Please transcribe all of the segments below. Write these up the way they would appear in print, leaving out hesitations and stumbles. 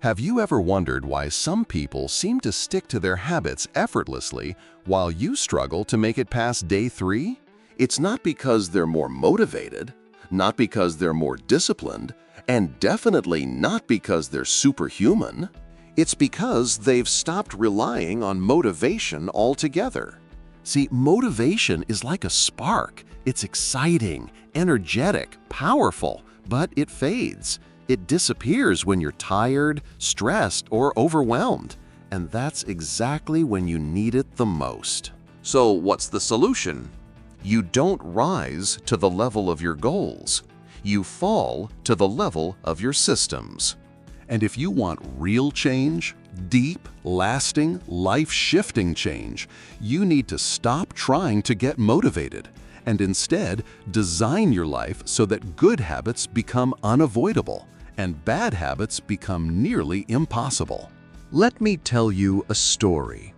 Have you ever wondered why some people seem to stick to their habits effortlessly while you struggle to make it past day 3? It's not because they're more motivated, not because they're more disciplined, and definitely not because they're superhuman. It's because they've stopped relying on motivation altogether. See, motivation is like a spark. It's exciting, energetic, powerful, but it fades. It disappears when you're tired, stressed, or overwhelmed. And that's exactly when you need it the most. So what's the solution? You don't rise to the level of your goals. You fall to the level of your systems. And if you want real change, deep, lasting, life-shifting change, you need to stop trying to get motivated and instead design your life so that good habits become unavoidable and bad habits become nearly impossible. Let me tell you a story.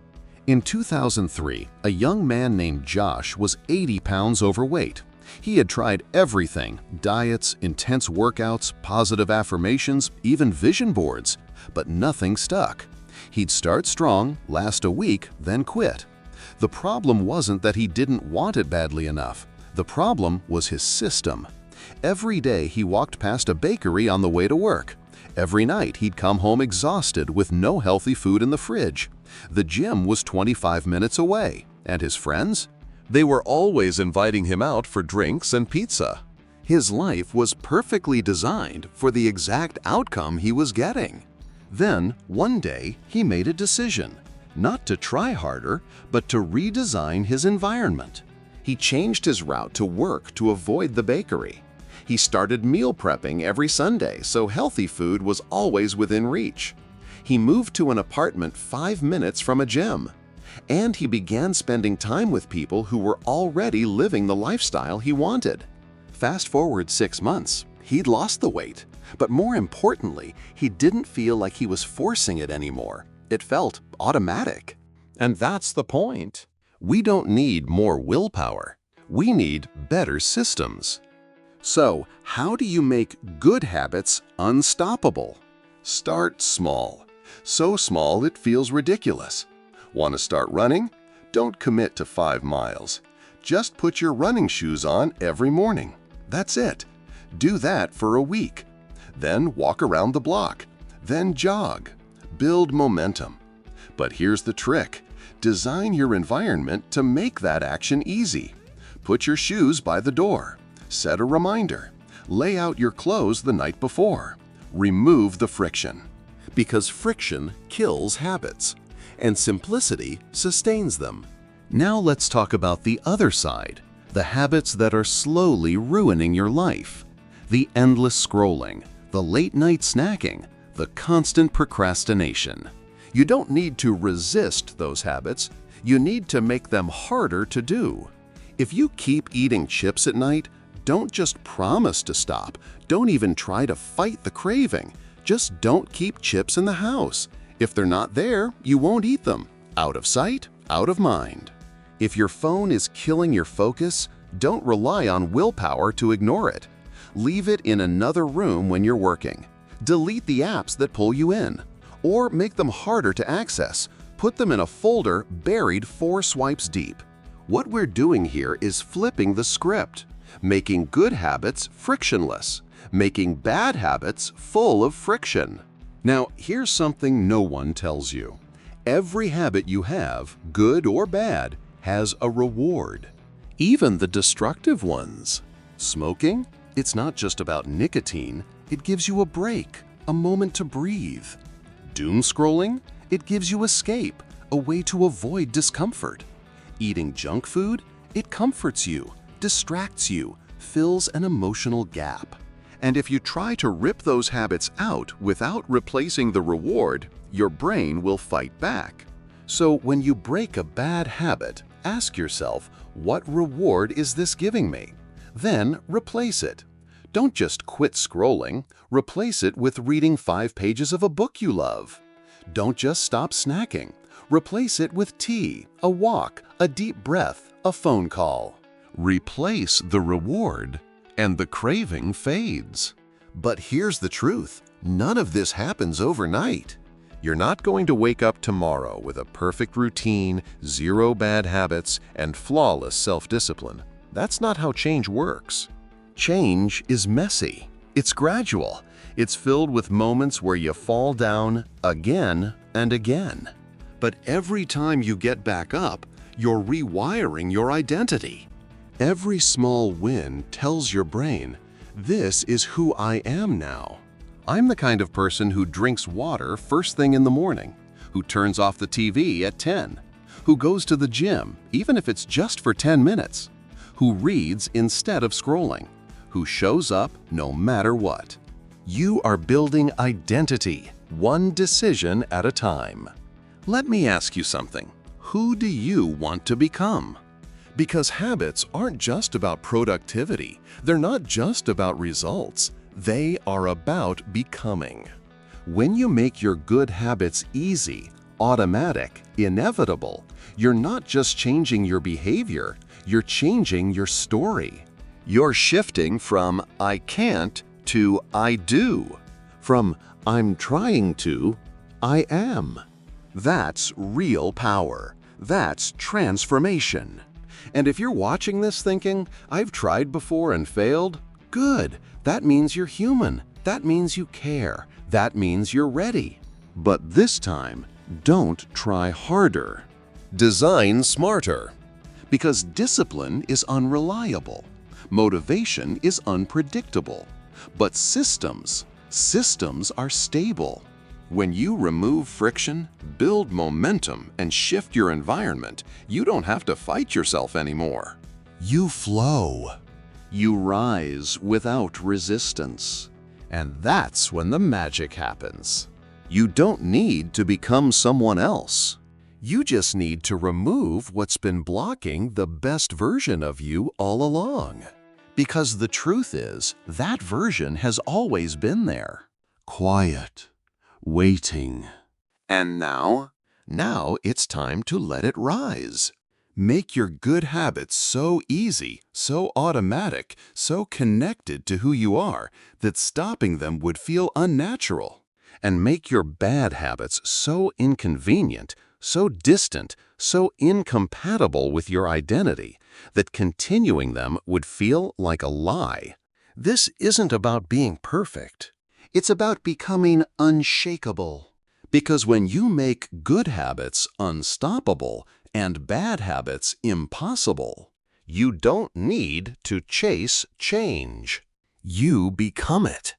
In 2003, a young man named Josh was 80 pounds overweight. He had tried everything: diets, intense workouts, positive affirmations, even vision boards, but nothing stuck. He'd start strong, last a week, then quit. The problem wasn't that he didn't want it badly enough. The problem was his system. Every day he walked past a bakery on the way to work. Every night he'd come home exhausted with no healthy food in the fridge. The gym was 25 minutes away, and his friends? They were always inviting him out for drinks and pizza. His life was perfectly designed for the exact outcome he was getting. Then, one day, he made a decision, not to try harder, but to redesign his environment. He changed his route to work to avoid the bakery. He started meal prepping every Sunday so healthy food was always within reach. He moved to an apartment 5 minutes from a gym. And he began spending time with people who were already living the lifestyle he wanted. Fast forward 6 months, he'd lost the weight. But more importantly, he didn't feel like he was forcing it anymore. It felt automatic. And that's the point. We don't need more willpower. We need better systems. So, how do you make good habits unstoppable? Start small. So small it feels ridiculous. Want to start running? Don't commit to 5 miles. Just put your running shoes on every morning. That's it. Do that for a week. Then walk around the block. Then jog. Build momentum. But here's the trick. Design your environment to make that action easy. Put your shoes by the door. Set a reminder. Lay out your clothes the night before. Remove the friction. Because friction kills habits, and simplicity sustains them. Now let's talk about the other side, the habits that are slowly ruining your life. The endless scrolling, the late-night snacking, the constant procrastination. You don't need to resist those habits. You need to make them harder to do. If you keep eating chips at night, don't just promise to stop. Don't even try to fight the craving. Just don't keep chips in the house. If they're not there, you won't eat them. Out of sight, out of mind. If your phone is killing your focus, don't rely on willpower to ignore it. Leave it in another room when you're working. Delete the apps that pull you in. Or make them harder to access. Put them in a folder buried 4 swipes deep. What we're doing here is flipping the script, making good habits frictionless, making bad habits full of friction. Now, here's something no one tells you. Every habit you have, good or bad, has a reward. Even the destructive ones. Smoking? It's not just about nicotine. It gives you a break, a moment to breathe. Doom scrolling? It gives you escape, a way to avoid discomfort. Eating junk food? It comforts you, distracts you, fills an emotional gap. And if you try to rip those habits out without replacing the reward, your brain will fight back. So when you break a bad habit, ask yourself, what reward is this giving me? Then replace it. Don't just quit scrolling, replace it with reading 5 pages of a book you love. Don't just stop snacking, replace it with tea, a walk, a deep breath, a phone call. Replace the reward, and the craving fades. But here's the truth. None of this happens overnight. You're not going to wake up tomorrow with a perfect routine, zero bad habits, and flawless self-discipline. That's not how change works. Change is messy. It's gradual. It's filled with moments where you fall down again and again. But every time you get back up, you're rewiring your identity. Every small win tells your brain, this is who I am now. I'm the kind of person who drinks water first thing in the morning, who turns off the TV at 10, who goes to the gym, even if it's just for 10 minutes, who reads instead of scrolling, who shows up no matter what. You are building identity, one decision at a time. Let me ask you something. Who do you want to become? Because habits aren't just about productivity. They're not just about results. They are about becoming. When you make your good habits easy, automatic, inevitable, you're not just changing your behavior, you're changing your story. You're shifting from I can't to I do, from I'm trying to I am. That's real power. That's transformation. And if you're watching this thinking, I've tried before and failed, good. That means you're human. That means you care. That means you're ready. But this time, don't try harder. Design smarter. Because discipline is unreliable. Motivation is unpredictable. But systems are stable. When you remove friction, build momentum, and shift your environment, you don't have to fight yourself anymore. You flow. You rise without resistance. And that's when the magic happens. You don't need to become someone else. You just need to remove what's been blocking the best version of you all along. Because the truth is, that version has always been there. Quiet. Waiting. And now it's time to let it rise. Make your good habits so easy, so automatic, so connected to who you are that stopping them would feel unnatural. And make your bad habits so inconvenient, so distant, so incompatible with your identity that continuing them would feel like a lie. This isn't about being perfect. It's about becoming unshakable. Because when you make good habits unstoppable and bad habits impossible, you don't need to chase change. You become it.